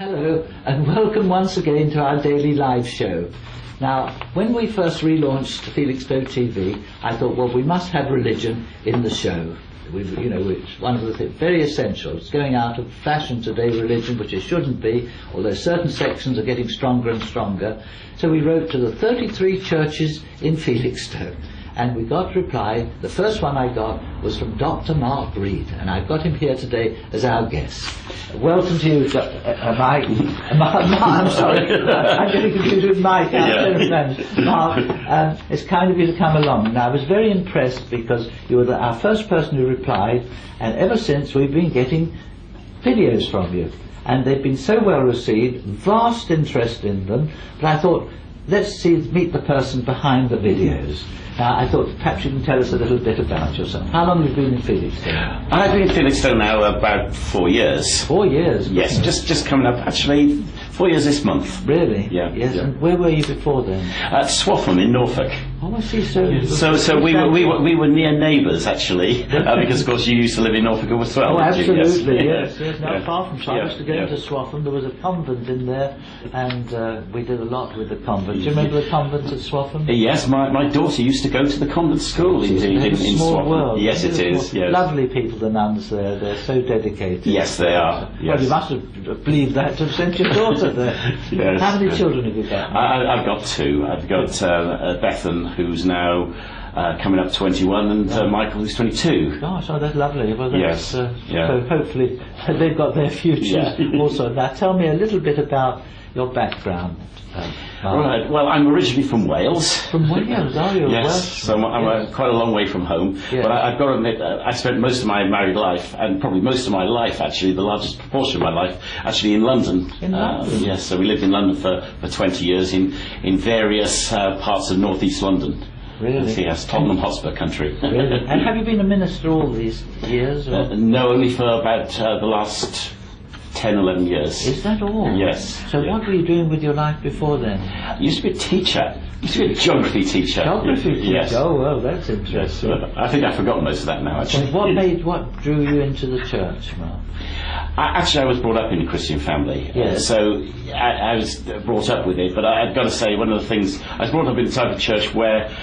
Hello, and welcome once again to our daily live show. Now, when we first relaunched Felixstowe TV, I thought, well, we must have religion in the show. It's one of the things, very essential. It's going out of fashion today, religion, which it shouldn't be, although certain sections are getting stronger and stronger. So we wrote to the 33 churches in Felixstowe, and we got reply. The first one I got was from Dr. Mark Reid, and I've got him here today as our guest. Welcome to you, Mike. I'm sorry, I'm getting confused with Mike. Mark, it's kind of you to come along. Now, I was very impressed because you were our first person who replied, and ever since we've been getting videos from you, and they've been so well received, vast interest in them. But I thought, let's meet the person behind the videos. Now, I thought perhaps you can tell us a little bit about yourself. How long have you been in Felixstowe? I've been in Felixstowe now about 4 years. 4 years? Yes, just coming up, actually, 4 years this month. Really? Yeah. Yes, yeah. And where were you before then? At Swaffham in Norfolk. Oh, I see. So we were near neighbours, actually, because of course you used to live in Norfolk as well. Oh, absolutely, yes. Not Yeah. far from Parish. I used to go to Swaffham. There was a convent in there, and we did a lot with the convent. Do you remember the convent at Swaffham? Yes, my daughter used to go to the convent school in small Swaffham. world. Yes, it is. Yes. Lovely people, the nuns there. They're so dedicated. Yes, they are. Yes. Well, you must have believed that to have sent your daughter there. Yes. How many children have you got? I've got two. I've got Bethan, who's now coming up 21, and Michael, who's 22. Gosh, oh, that's lovely. Well, that's, yes. Yeah. So hopefully they've got their futures also. Now, tell me a little bit about your background. Right. Well, I'm originally from Wales. From Wales, are you? Yes. Welsh? So I'm quite a long way from home. Yes. But I've got to admit, I spent most of my married life, and probably most of my life, actually, the largest proportion of my life, actually in London. In London? Yes. So we lived in London for 20 years in various parts of northeast London. Really? Yes, Tottenham Hotspur country. Really? And have you been a minister all these years? Or? No, only for about the last 10, 11 years. Is that all? Yes. So what were you doing with your life before then? I used to be a teacher. I used to be a geography teacher. Geography teacher? Yes. Oh, well, that's interesting. Yes. I think I've forgotten most of that now, actually. So what drew you into the church, Mark? Actually, I was brought up in a Christian family, yes. So I was brought up with it. But I've got to say, one of the things, I was brought up in the type of church where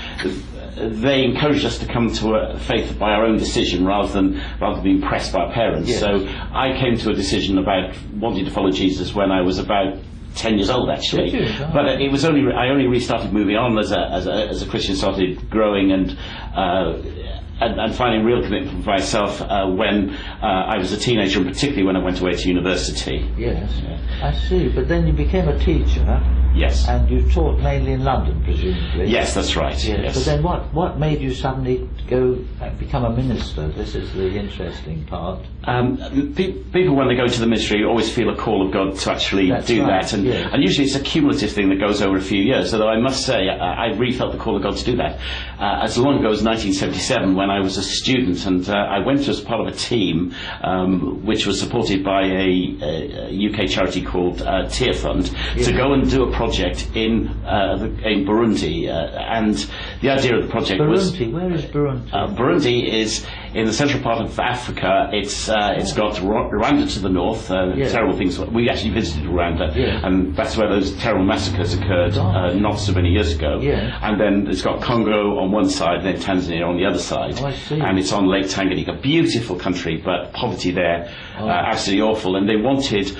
they encouraged us to come to a faith by our own decision rather than being pressed by our parents. Yes. So I came to a decision about wanting to follow Jesus when I was about 10 years old, actually. Did you? Oh. But it was only I only really started moving on as a Christian, started growing and finding real commitment for myself when I was a teenager, and particularly when I went away to university. Yes, I see. But then you became a teacher. Yes. And you taught mainly in London, presumably. Yes, that's right. Yes. But then what made you suddenly go and become a minister? This is the interesting part. People, when they go into the ministry, always feel a call of God to actually do that. And usually it's a cumulative thing that goes over a few years. Although I must say, I really felt the call of God to do that. As long ago as 1977, when I was a student, and I went as part of a team which was supported by a UK charity called Tear Fund to go and do a project in Burundi, and the idea of the project was... Burundi? Where is Burundi? Burundi is in the central part of Africa. It's got Rwanda to the north, terrible things. We actually visited Rwanda, and that's where those terrible massacres occurred not so many years ago. And then it's got Congo on one side, and then Tanzania on the other side. Oh, I see. And it's on Lake Tanganyika. Beautiful country, but poverty there, absolutely awful. And they wanted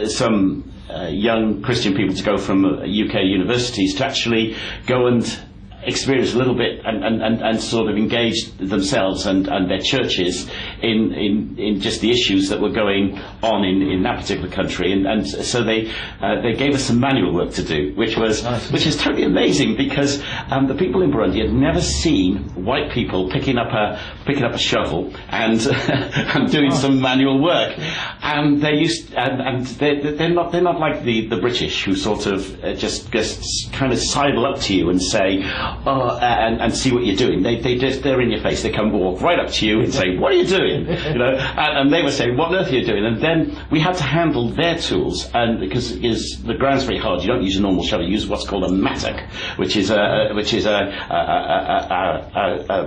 some young Christian people to go from UK universities to actually go and experience a little bit and sort of engage themselves and their churches in just the issues that were going on in that particular country, and so they gave us some manual work to do, which is totally amazing, because the people in Burundi had never seen white people picking up a shovel and doing some manual work, and they're not like the British, who sort of just kind of sidle up to you and say, and see what you're doing. They're in your face. They come walk right up to you and say, "What are you doing?" brilliant, you know. And they were saying, what on earth are you doing? And then we had to handle their tools, and because the ground's very hard, you don't use a normal shovel, you use what's called a mattock, which is a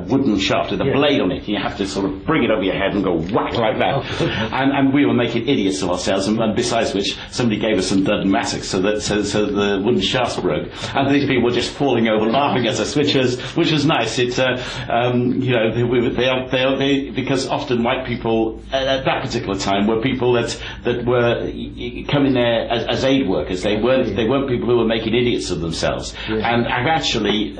wooden shaft with a blade on it. You have to sort of bring it over your head and go whack like that. And we were making idiots of ourselves, and besides which, somebody gave us some dud mattocks, so the wooden shafts broke, and these people were just falling over laughing at us, which was nice. It you know, they because often white people at that particular time were people that were coming there as aid workers. They weren't people who were making idiots of themselves. And actually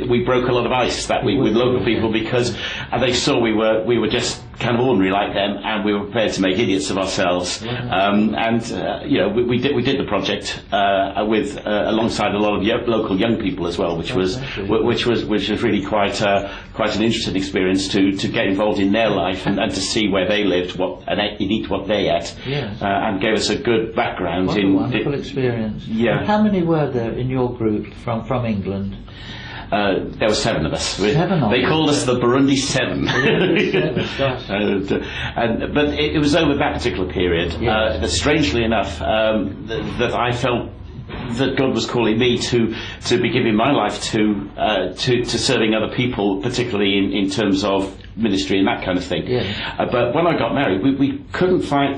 we broke a lot of ice that week with local people, because they saw we were just kind of ordinary like them, and we were prepared to make idiots of ourselves. You know, we did the project with alongside a lot of local young people as well, which was really quite an interesting experience to get involved in their life and to see where they lived, and eat what they ate, and gave us a good background. What a wonderful experience. Yeah. And how many were there in your group from England? There were 7 of us. 7 of They called us the Burundi 7. But it was over that particular period that, strangely enough, that I felt that God was calling me to be giving my life to serving other people, particularly in terms of ministry and that kind of thing. But when I got married, we couldn't find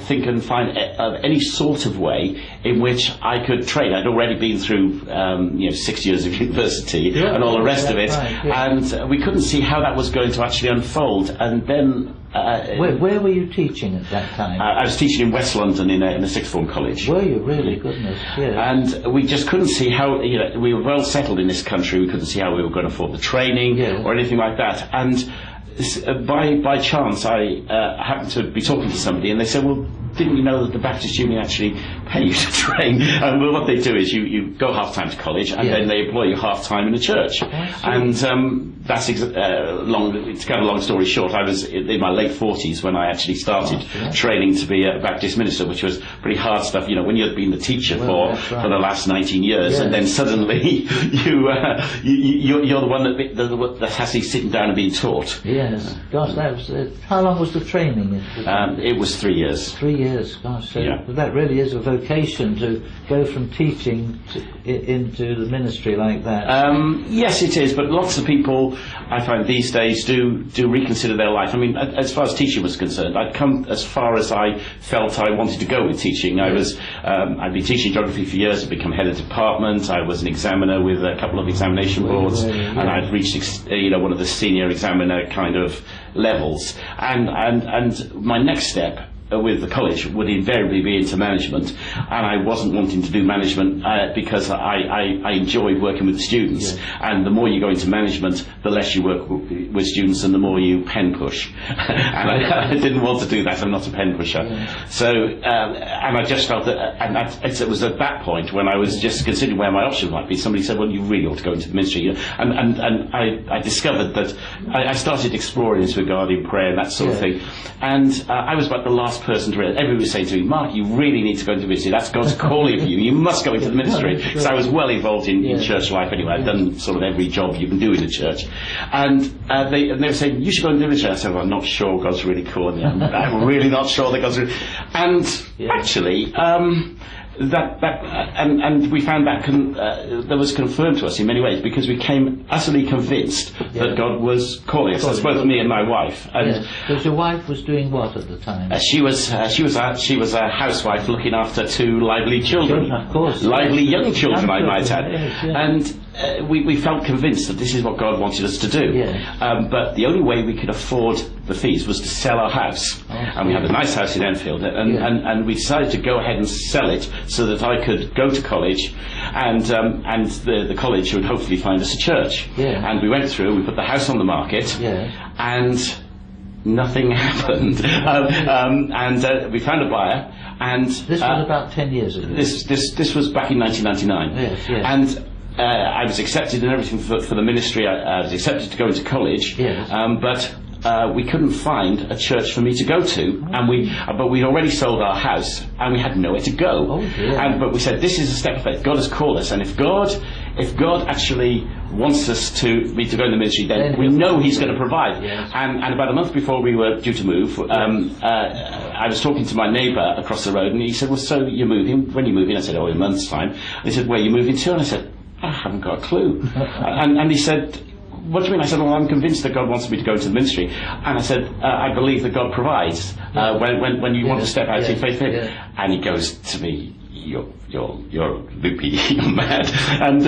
any sort of way in which I could train. I'd already been through 6 years of university and all the rest of it, and we couldn't see how that was going to actually unfold. And then where were you teaching at that time? I was teaching in West London in a sixth form college. Were you really? Goodness, And we just couldn't see how, you know, we were well settled in this country. We couldn't see how we were going to afford the training or anything like that. And by chance, I happened to be talking to somebody, and they said, well, didn't you know that the Baptist Union actually pay you to train? Well, what they do is you go half-time to college, and then they employ you half-time in the church. And that's to cut a long story short, I was in my late 40s when I actually started training to be a Baptist minister, which was pretty hard stuff, you know, when you've been the teacher for the last 19 years, and then suddenly you're the one that has to be sitting down and being taught. Yes. Gosh, that was how long was the training? It was 3 years. 3 years, gosh, so that really is a vocation to go from teaching into the ministry like that. Yes, it is, but lots of people, I find these days, do reconsider their life. I mean, as far as teaching was concerned, I'd come as far as I felt I wanted to go with teaching. I'd been teaching geography for years, I'd become head of department, I was an examiner with a couple of examination boards, and I'd reached one of the senior examiner kind of levels. And my next step with the college would invariably be into management, and I wasn't wanting to do management because I enjoyed working with the students, and the more you go into management, the less you work with students and the more you pen push. And I didn't want to do that. I'm not a pen pusher. So and I just felt that, it was at that point when I was just considering where my options might be, somebody said, well, you really ought to go into the ministry. And I discovered that I started exploring this regarding prayer and that sort of thing, and I was about the last person to realize. Everybody was saying to me, Mark, you really need to go into the ministry. That's God's calling of you. You must go into the ministry. So I was well involved in church life anyway. I'd done sort of every job you can do in a church. And they were saying, you should go into the ministry. I said, well, I'm not sure God's really calling me. I'm really not sure that God's really... And actually... and we found that was confirmed to us in many ways, because we became utterly convinced that God was calling us. That's both me and my wife. And because your wife was doing what at the time? She was a housewife looking after 2 lively children, of course, lively young children, I might add. And we felt convinced that this is what God wanted us to do. But the only way we could afford the fees was to sell our house. And we had a nice house in Enfield, and we decided to go ahead and sell it so that I could go to college, and the college would hopefully find us a church. And we went through, we put the house on the market, and nothing happened. And we found a buyer, and this was about 10 years ago. This was back in 1999. And I was accepted and everything for the ministry. I was accepted to go into college, but we couldn't find a church for me to go to, but we'd already sold our house and we had nowhere to go. But we said, this is a step of faith. God has called us, and if God if God actually wants us to go in the ministry, then we know He's going to provide. Yes. And about a month before we were due to move, I was talking to my neighbour across the road, and he said, well, so you're moving? When are you moving? I said, oh, in a month's time. And he said, where are you moving to? And I said, I haven't got a clue. and he said, what do you mean? I said, well, I'm convinced that God wants me to go into the ministry. And I said, I believe that God provides when you want to step out in faith. And he goes to me, you're loopy, you're mad. And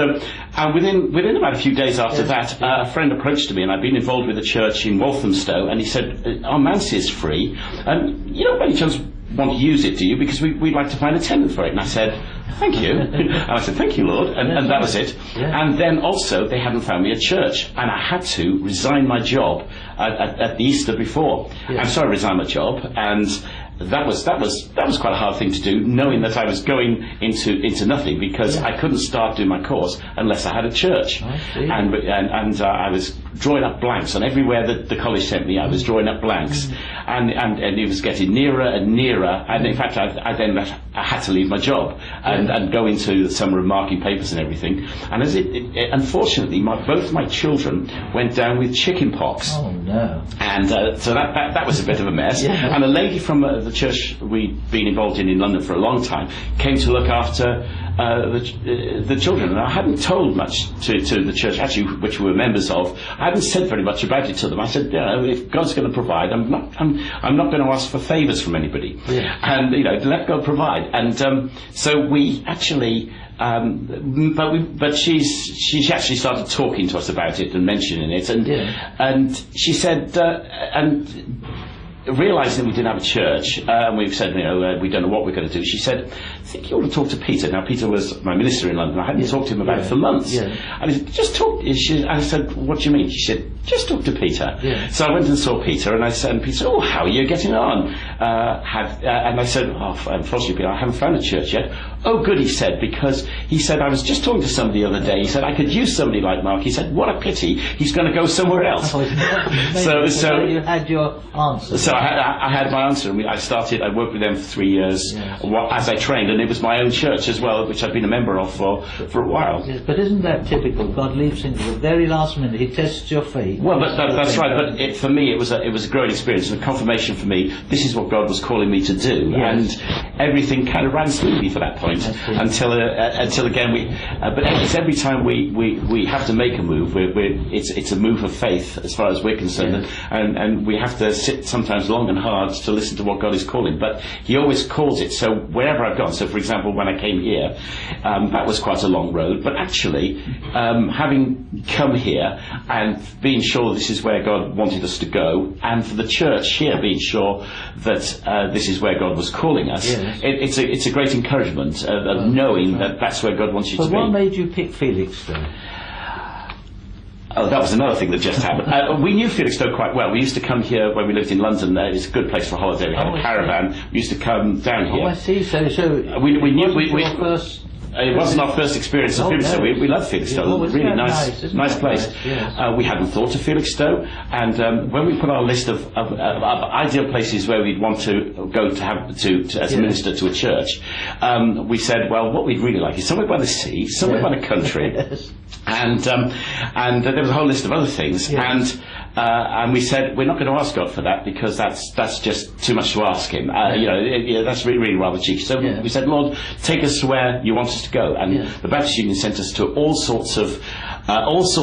within about a few days after that, a friend approached me, and I'd been involved with a church in Walthamstow, and he said, our manse is free, and you don't by any chance want to use it, do you? Because we'd like to find a tenant for it. And I said, thank you. And I said, thank you, Lord. And that was it. And then also, they hadn't found me a church, and I had to resign my job at the Easter before. And so I resigned my job, and that was quite a hard thing to do, knowing that I was going into nothing, because I couldn't start doing my course unless I had a church. And I was drawing up blanks, and everywhere that the college sent me, I was drawing up blanks, and it was getting nearer and nearer. And in fact, I had to leave my job and go into the summer of marking papers and everything. And as unfortunately, both my children went down with chicken pox. Oh no! And so that was a bit of a mess. And a lady from the church we'd been involved in London for a long time came to look after the children, and I hadn't told much to the church actually, which we were members of. I hadn't said very much about it to them. I said, if God's going to provide, I'm not going to ask for favours from anybody, and let God provide. And so we actually. But she actually started talking to us about it and mentioning it, and she said, and realising we didn't have a church, and we've said, we don't know what we're going to do, she said, I think you ought to talk to Peter. Now, Peter was my minister in London. I hadn't talked to him about it for months. And he said, just talk. I said, what do you mean? She said, just talk to Peter. So I went and saw Peter, and Peter said, oh, how are you getting on? And I said, unfortunately, Peter, I haven't found a church yet. Oh, good, he said, because he said, I was just talking to somebody the other day. He said, I could use somebody like Mark. He said, what a pity. He's going to go somewhere else. So you had your answer. So I had my answer, and I worked with them for 3 years as I trained, and it was my own church as well, which I'd been a member of for a while. Yes, but isn't that typical? God leaves things at the very last minute. He tests your faith. Well, that's right. But for me, it was a growing experience and a confirmation for me. This is what God was calling me to do, and everything kind of ran smoothly for that point until again but it's every time we have to make a move. It's a move of faith as far as we're concerned, and we have to sit sometimes long and hard to listen to what God is calling. But He always calls it. So wherever I've gone. So for example, when I came here, that was quite a long road. But actually, having come here and being sure this is where God wanted us to go, and for the church here being sure that this is where God was calling us, it's a great encouragement of knowing that that's where God wants you to be. But what made you pick Felixstowe? Oh, that was another thing that just happened. We knew Felixstowe quite well. We used to come here when we lived in London. It's a good place for a holiday. We had a caravan. We used to come down here. Oh, I see. So we knew your first. It wasn't our first experience of Felixstowe. We loved Felixstowe. Really nice place. We hadn't thought of Felixstowe, and when we put our list of ideal places where we'd want to go as a minister to a church, we said, well, what we'd really like is somewhere by the sea, somewhere by the country, and there was a whole list of other things, and we said we're not going to ask God for that, because that's just too much to ask Him. That's really rather cheeky. So we said, Lord, take us where you want us to go. And the Baptist Union sent us to all sorts of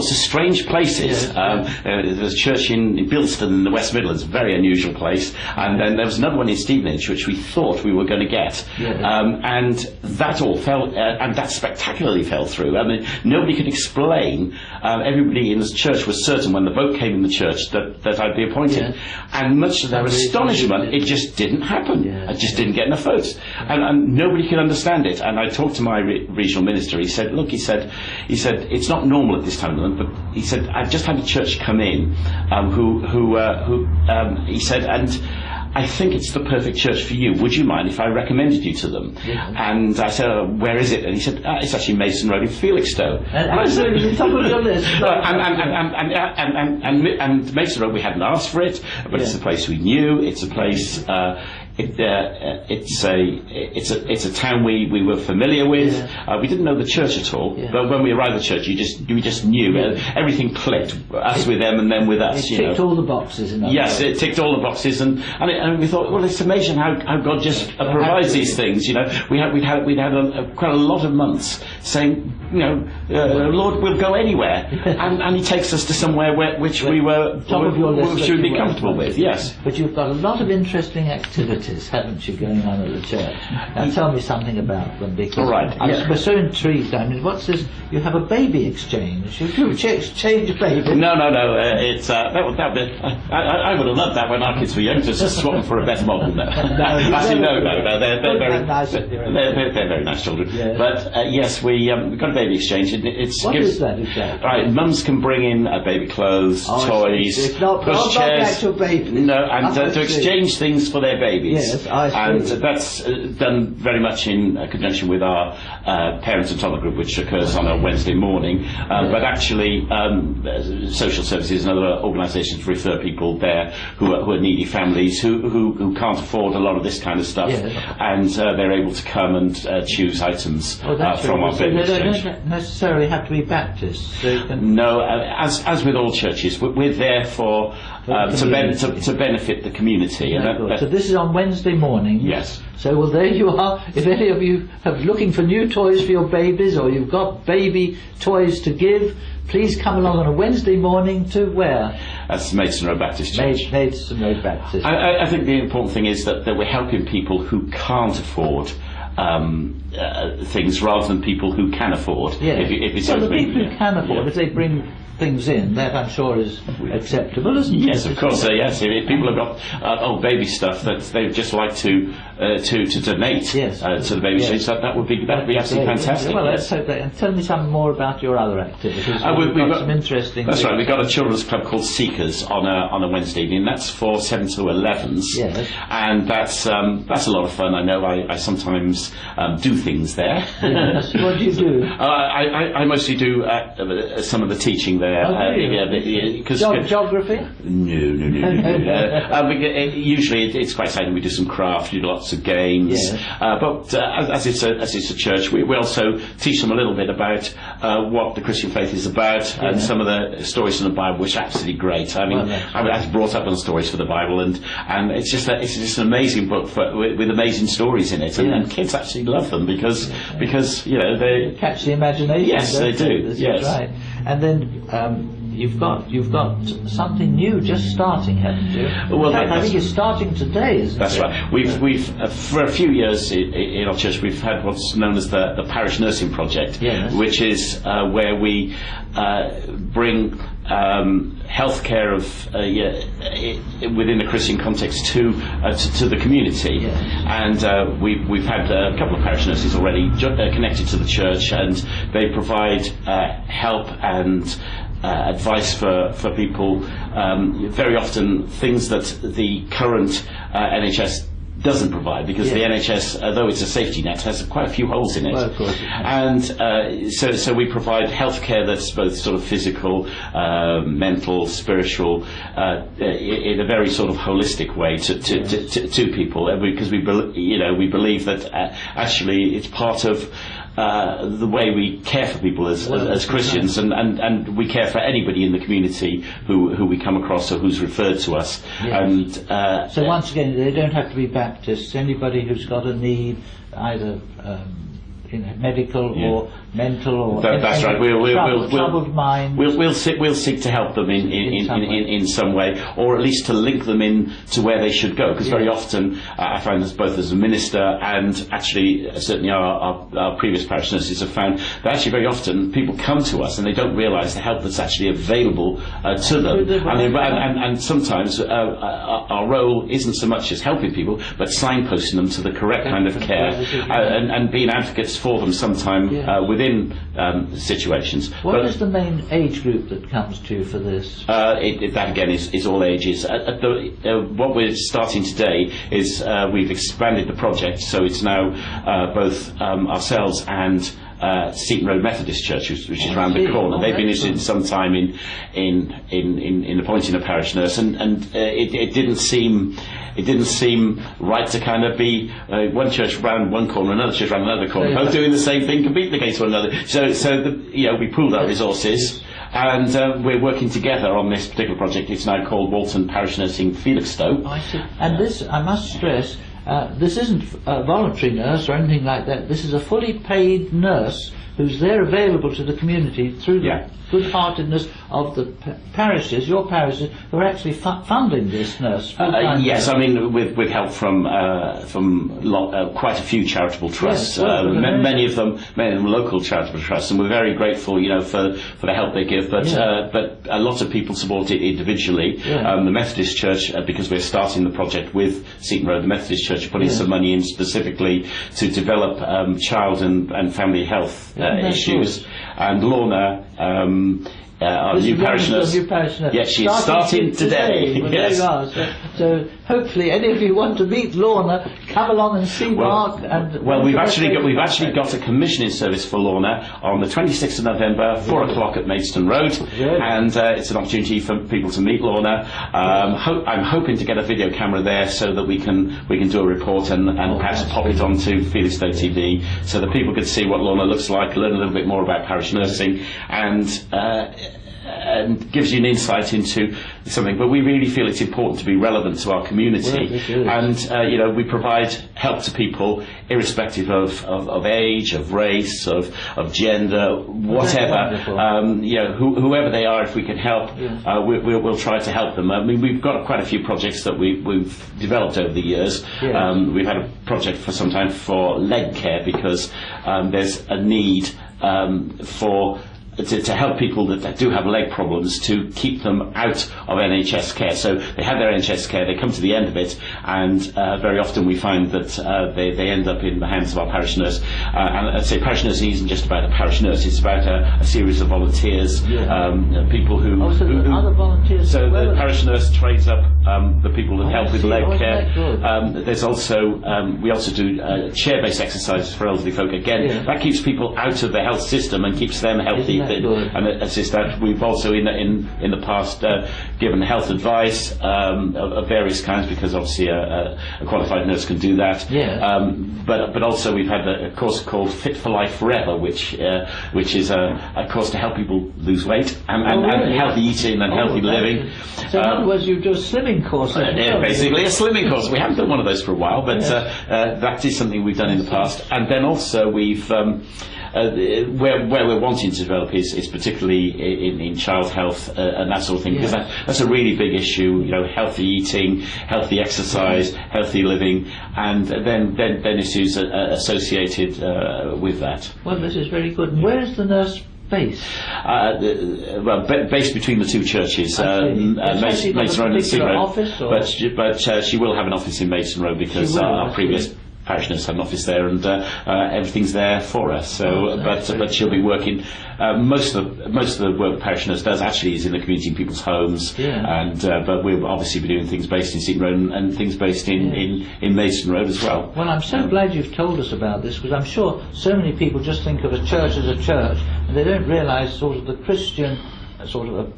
strange places. There was a church in Bilston in the West Midlands, a very unusual place, and then there was another one in Stevenage which we thought we were going to get, and that all fell, and that spectacularly fell through. I mean, nobody could explain. Everybody in the church was certain when the boat came in the church that I'd be appointed, and much to their astonishment, it just didn't happen. I just didn't get enough votes, and nobody could understand it. And I talked to my regional minister. He said, look, he said it's not normal at this time of the month, but he said, I've just had a church come in he said, and I think it's the perfect church for you. Would you mind if I recommended you to them? And I said, where is it? And he said, it's actually Mason Road in Felixstowe. And Mason Road, we hadn't asked for it, but it's a place we knew. It's a place it's a town we were familiar with. We didn't know the church at all, but when we arrived at the church, we just knew everything clicked. Us with them, and them with us. It ticked all the boxes. Yes, it ticked all the boxes, and we thought, well, it's amazing how God just provides these things. You know, we'd had quite a lot of months saying, you know, Lord, we'll go anywhere, and He takes us to somewhere which we should be comfortable with. Yes, but you've got a lot of interesting activities, haven't you, going on at the church? Now tell me something about them, because we're so intrigued. I mean, what's this? You have a baby exchange. You do exchange babies? No. It's I would have loved that when our kids were young, to swap them for a better model. No, actually, no. They're very nice. They're very nice children. Yes. But yes, we've got a baby exchange. What is that exactly? Right, mums can bring in baby clothes, toys, it's not actual baby. No, and to exchange things for their babies. Yes, I see. And that's done very much in conjunction with our parents and toddler group, which occurs on a Wednesday morning. But actually, social services and other organisations refer people there who are needy families who can't afford a lot of this kind of stuff, and they're able to come and choose items from our baby exchange. They don't necessarily have to be Baptists. No, as with all churches, we're there to benefit the community. So this is on Wednesday morning. Yes. So well, there you are. If any of you are looking for new toys for your babies, or you've got baby toys to give, please come along on a Wednesday morning to where? That's Maidstone Road Baptist Church. Maidstone Road Baptist. I think the important thing is that we're helping people who can't afford things, rather than people who can afford. Yes. So the people who can afford, if they bring things in, that I'm sure is acceptable, isn't it? Yes, of course. Yes, if people have got old baby stuff that they'd just like to donate to the baby stage, that would be absolutely fantastic. Well, let's hope that. And tell me something more about your other activities. We've got some interesting. That's right. We've got a children's club called Seekers on a Wednesday evening. That's for 7 to 11s. Yes. And that's a lot of fun. I know. I sometimes do things there. Yes. What do you do? I mostly do some of the teaching there. Geography? No. Usually it's quite exciting. We do some craft, we do lots of games. Yes. But as it's a church, we also teach them a little bit about what the Christian faith is about, and some of the stories from the Bible, which are absolutely great. I mean, I was brought up on stories for the Bible, and it's just an amazing book with amazing stories in it, and kids actually love them because you know they catch the imagination. Yes, they do. Yes, right. And then you've got something new just starting, haven't you? Well, I think it's starting today, isn't it? That's right. We've for a few years in our church, we've had what's known as the Parish Nursing Project, which is where we bring healthcare within the Christian context to the community, and we've had a couple of parish nurses already connected to the church, and they provide help and advice for people. Very often things that the current NHS doesn't provide, because the NHS, although it's a safety net, has quite a few holes in it. Well, of course. And so we provide healthcare that's both sort of physical, mental, spiritual, in a very sort of holistic way to people, because we believe that actually it's part of the way we care for people as Christians, and we care for anybody in the community who we come across or who's referred to us. And so once again, they don't have to be Baptists. Anybody who's got a need, either medical or mental, or that's right. Troubled mind. We'll seek to help them in some way, or at least to link them in to where they should go. Because very often I find this both as a minister and actually certainly our previous parish nurses have found that actually very often people come to us and they don't realise the help that's actually available to them. And sometimes our role isn't so much as helping people, but signposting them to the correct kind of care, and being advocates for them sometime within situations. What is the main age group that comes to you for this? That again is all ages. What we're starting today is we've expanded the project, so it's now both ourselves and Seaton Road Methodist Church, which is around the corner. They've been interested in some time in appointing a parish nurse, and it didn't seem right to kind of be one church round one corner, another church round another corner, both doing the same thing, competing against one another. So we pooled our resources, and we're working together on this particular project. It's now called Walton Parish Nursing Felixstowe. I see. And this, I must stress, this isn't a voluntary nurse or anything like that. This is a fully paid nurse who's there available to the community through the good-heartedness of the parishes, your parishes, who are actually funding this nurse. Yes, I mean with help from quite a few charitable trusts, many of them local charitable trusts, and we're very grateful, for the help they give. But a lot of people support it individually. The Methodist Church, because we're starting the project with Seaton Road, the Methodist Church are putting some money in specifically to develop child and family health issues. And Lorna, our new parish nurse. Yes, she's starting today. Well, yes. There you are. So hopefully, any of you want to meet Lorna, come along and see Mark. Well, we've actually got a commissioning service for Lorna on the 26th of November, 4 o'clock at Maidstone Road, and it's an opportunity for people to meet Lorna. I'm hoping to get a video camera there so that we can do a report and perhaps pop it onto Felixstowe TV so that people can see what Lorna looks like, learn a little bit more about parish nursing, and gives you an insight into something. But we really feel it's important to be relevant to our community, and we provide help to people irrespective of age, of race, of gender, whatever. Whoever they are, if we can help, we'll try to help them. I mean, we've got quite a few projects that we've developed over the years. We've had a project for some time for leg care because there's a need to help people that do have leg problems, to keep them out of NHS care. So they have their NHS care, they come to the end of it, and very often we find that they end up in the hands of our parish nurse. And I'd say parish nursing isn't just about a parish nurse, it's about a series of volunteers, people who... other volunteers. So the parish nurse trades up the people that help with leg care. There's also, we also do chair-based exercises for elderly folk. Again, that keeps people out of the health system and keeps them healthy. And assist that. We've also in the past given health advice of various kinds, because obviously a qualified nurse can do that. But also we've had a course called Fit for Life Forever, which is a course to help people lose weight and healthy eating and healthy living. So in other words, you do a slimming course. Basically a slimming course. We haven't done one of those for a while, but that is something we've done in the past. And then also we've where we're wanting to develop is particularly in child health and that sort of thing, because that's a really big issue. Healthy eating, healthy exercise, healthy living, and then issues associated with that. Well, this is very good. And where is the nurse based? Based between the two churches, Maidstone Road and Seaton Road. But she will have an office in Maidstone Road because our previous parish nurse had an office there, and everything's there for us. So, but she'll be working. Most of the work the parish nurse does actually is in the community, in people's homes. And but we'll obviously be doing things based in Seaton Road and things based in Maidstone Road as well. Well, I'm so glad you've told us about this, because I'm sure so many people just think of a church as a church, and they don't realise sort of the Christian sort of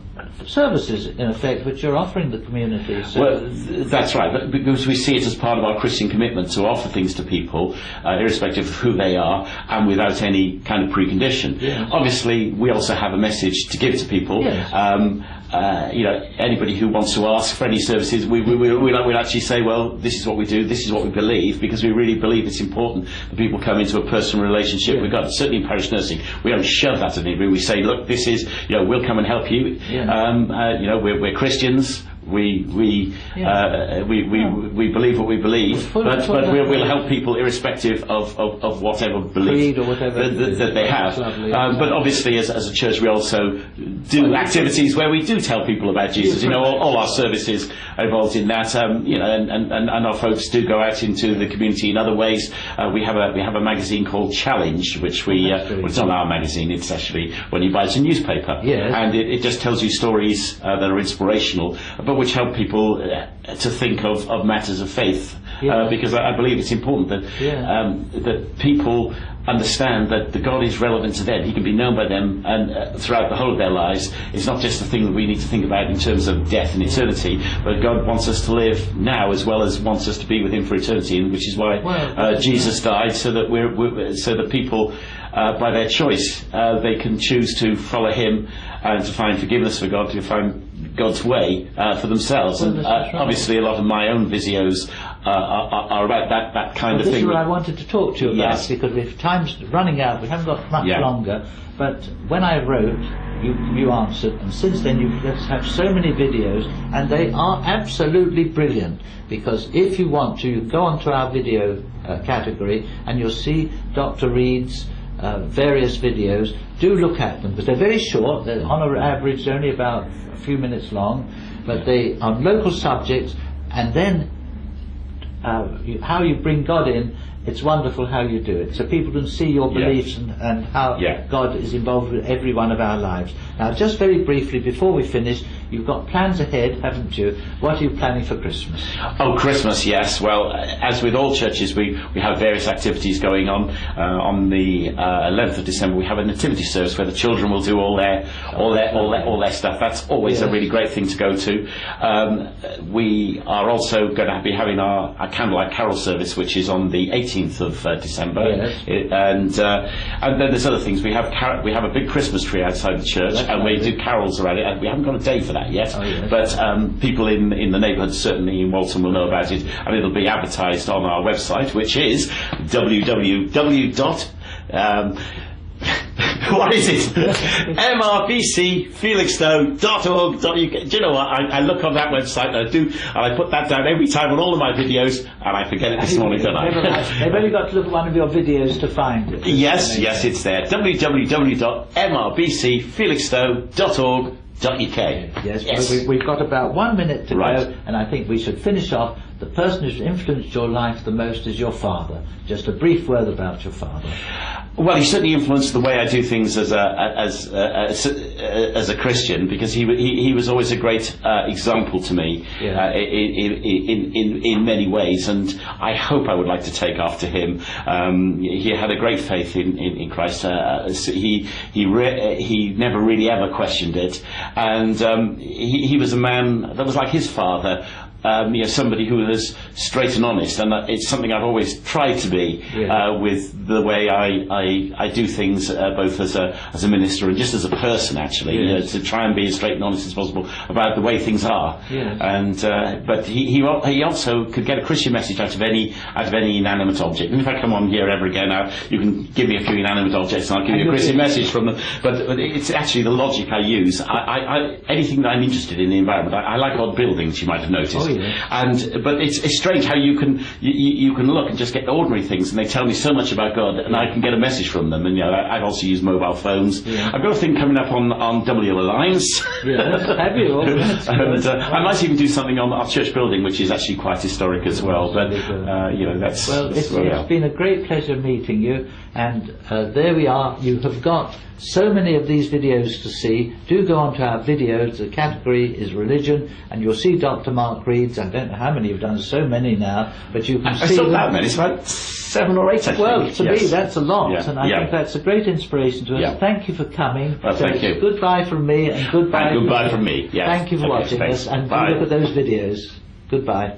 services, in effect, which you're offering the community. So well, that's right, because we see it as part of our Christian commitment to offer things to people, irrespective of who they are, and without any kind of precondition. Obviously, we also have a message to give to people. Anybody who wants to ask for any services, we'll actually say, well, this is what we do, this is what we believe, because we really believe it's important that people come into a personal relationship. We've got, certainly in parish nursing, we don't shove that at anybody. We say, look, this is, we'll come and help you. We're Christians. We believe what we believe, but we'll help people irrespective of whatever belief or whatever that they have. But obviously, as a church, we also do activities where we do tell people about Jesus. All our services are involved in that. And our folks do go out into the community in other ways. We have a magazine called Challenge, which it's not our magazine. It's actually when you buy it, a newspaper, and it just tells you stories that are inspirational, but which help people to think of matters of faith because I believe it's important that that people understand that the God is relevant to them. He can be known by them and throughout the whole of their lives. It's not just a thing that we need to think about in terms of death and eternity, but God wants us to live now as well as wants us to be with Him for eternity, and which is why Jesus died, so that so that people by their choice they can choose to follow Him and to find forgiveness for God, to find God's way for themselves. And obviously a lot of my own videos are about that kind of thing. This is what I wanted to talk to you about, because if time's running out, we haven't got much longer, but when I wrote, you answered, and since then you've just had so many videos, and they are absolutely brilliant, because if you want to, you go onto our video category and you'll see Dr. Reid's various videos. Do look at them, because they're very short. They're on average only about a few minutes long, but they are local subjects, and then how you bring God in. It's wonderful how you do it, so people can see your beliefs and how God is involved with every one of our lives. Now, just very briefly before we finish, you've got plans ahead, haven't you? What are you planning for Christmas? Oh, Christmas, yes. Well, as with all churches, we have various activities going on. On the 11th of December, we have a nativity service where the children will do all their stuff. That's always a really great thing to go to. We are also going to be having our candlelight carol service, which is on the 18th of December. And then there's other things. We have a big Christmas tree outside the church, and we do carols around it. And we haven't got a day for that yet, but people in the neighbourhood, certainly in Walton, will know about it, and it'll be advertised on our website, which is what is it? mrbcfelixstowe.org.uk. Do you know what? I look on that website and I put that down every time on all of my videos, and I forget it this morning, don't I? They've only got to look at one of your videos to find it. Yes, it's there. www.mrbcfelixstowe.org.uk. Yes. Well, we've got about 1 minute to go, and I think we should finish off. The person who's influenced your life the most is your father. Just a brief word about your father. Well, he certainly influenced the way I do things as a Christian, because he was always a great example to me in many ways, and I hope I would like to take after him. He had a great faith in Christ. He never really ever questioned it, and he was a man that was like his father. Somebody who was straight and honest, and it's something I've always tried to be with the way I do things, both as a minister and just as a person, actually, to try and be as straight and honest as possible about the way things are. And but he also could get a Christian message out of any inanimate object. And if I come on here ever again, now you can give me a few inanimate objects and I'll give you a Christian message from them. But it's actually the logic I use. Anything that I'm interested in the environment. I like odd buildings, you might have noticed. But it's strange how you can look and just get ordinary things, and they tell me so much about God, and I can get a message from them. And I've also used mobile phones. I've got a thing coming up on W Alliance. Have you? And I might even do something on our church building, which is actually quite historic as well. But that's it's been a great pleasure meeting you, and there we are. You have got so many of these videos to see. Do go onto our videos. The category is religion, and you'll see Dr. Mark Reid's. I don't know how many you've done, so many now, but you can see. It's not that many. It's about 7 or 8, I think. Well, to me, that's a lot, and I think that's a great inspiration to us. Thank you for coming. Well, thank you. Goodbye from me, and goodbye. And goodbye from me. Yes. Thank you for watching us, and do look at those videos. Goodbye.